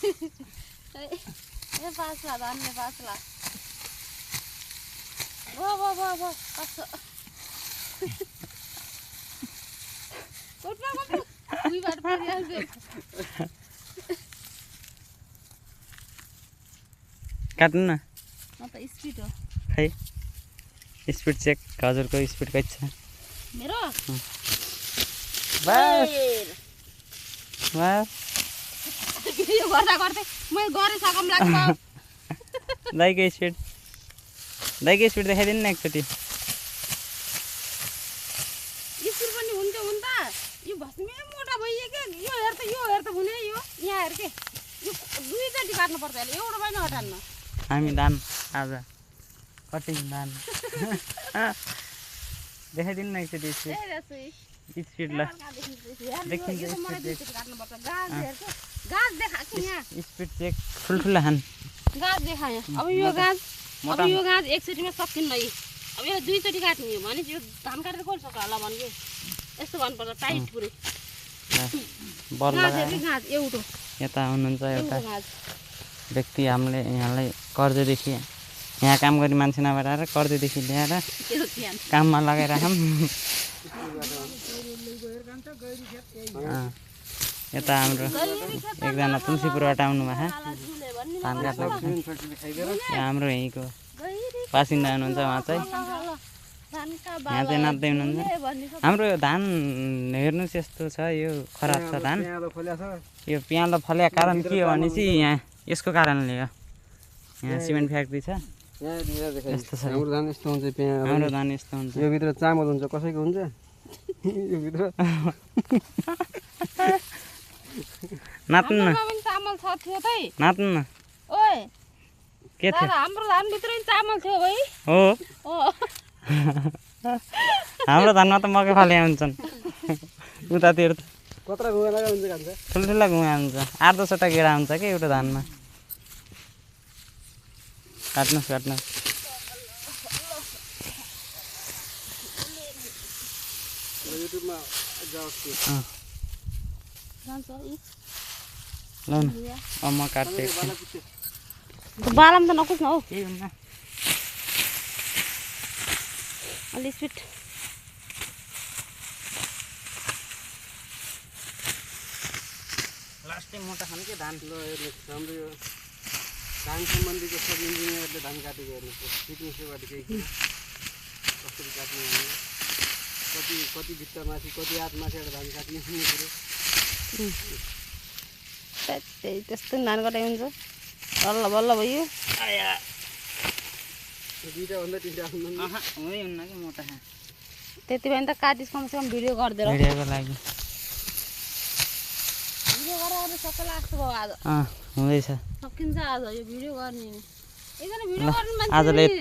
ए 5 लाख धानले 5 लाख वाह कसो कोट उही बार परिहाल्छ काट्नु न म त स्पिड हो खै स्पिड चेक हजुरको स्पिड कति छ मेरो बस बस यो गर्दै मैले गरे सकम लाग्छ दाइको स्पिड देखाइदिनु न एकचोटि स्पिड पनि हुन्छ हुन त यो भस्मी मोटा भइयो के यो हेर त हुने यो यहाँ हेर के यो दुईचोटि काट्नु पर्छ अहिले एउटा पनि हटान्न हामी धान आज कटिङ धान देखाइदिनु न एकचोटि स्पिड ल स्पिड चेक ठुल्ठुलो हान गाज देखा यहाँ अब यो गाज एकचोटिमा सकिन्न है अब यो दुईचोटि काट्ने हो भने यो धान काटेर कसले सक्छ होला भन्नु यस्तो गर्नुपर्छ टाइट पुरै गाज एउटा यता हुनुहुन्छ एउटा व्यक्ति हामीले यहाँलाई कर्जदेखि यहाँ काम गर्ने मान्छे नभएर कर्जदेखि ल्याएर काममा लगाइराखौँ यता हाम्रो एकजना तुलसीपुरबाट आउनुभएको धान काट्नु यहाँ हाम्रो यहीँको बासिन्दा हुनुहुन्छ उहाँ चाहिँ यहाँ चाहिँ नाच्दै हुनुहुन्छ हाम्रो यो धान हेर्नुहोस् यस्तो छ यो खराब छ धान यो पियालो फल्या कारण के हो भने चाहिँ यहाँ यसको कारणले हो यहाँ सिमेन्ट फ्याक्ट्री छ यस्तो छ हाम्रो धान यस्तो हुन्छ हाम्रो धान यस्तो हुन्छ यो भित्र चामल हुन्छ कसैको हुन्छ यो भित्र नाच्नु न चामल छ थियो तै नाच्नु न ओए के थियो हाम्रो धान भित्र चामल थियो भाइ हो हाम्रो धानमा त मकै फल्या हुन्छन् उतातिर त कत्रा गुवा लगा हुन्छ खान्छ ठुल्ठुला गुवा हुन्छ 8-10वटा गेडा हुन्छ कि एउटा धानमा काट्नुहोस् युट्युबमा जाओस् ल न म काट्छु एकछिन बालाम त नकुछ न हौ केही हुन्न अलि स्पिड लास्टै मोटा खानु के धान ल हेर्नुहोस् हाम्रो यो धान सम्बन्धीको सब इन्जिनियरले धान काटेको हेर्नुहोस् फिटनेसबाट केही कसरी काट्ने भने कति भित्तामाथि कति हातमाथिबाट धान काट्ने कुरो त्यस्तो धान कटाइ हुन्छ बल्ल भयो दुईवटा भन्दा तिनवटा हुँदैन कि मोटा त्यति भने त काटिस कमसेकम भिडियो गरिदिएर भिडियोको लागि भिडियो गरेर सबै लाग्छ भयो आज हुँदैछ सकिन्छ आज यो भिडियो गर्ने एकजना भिडियो गर्ने मान्छे आजलाई यति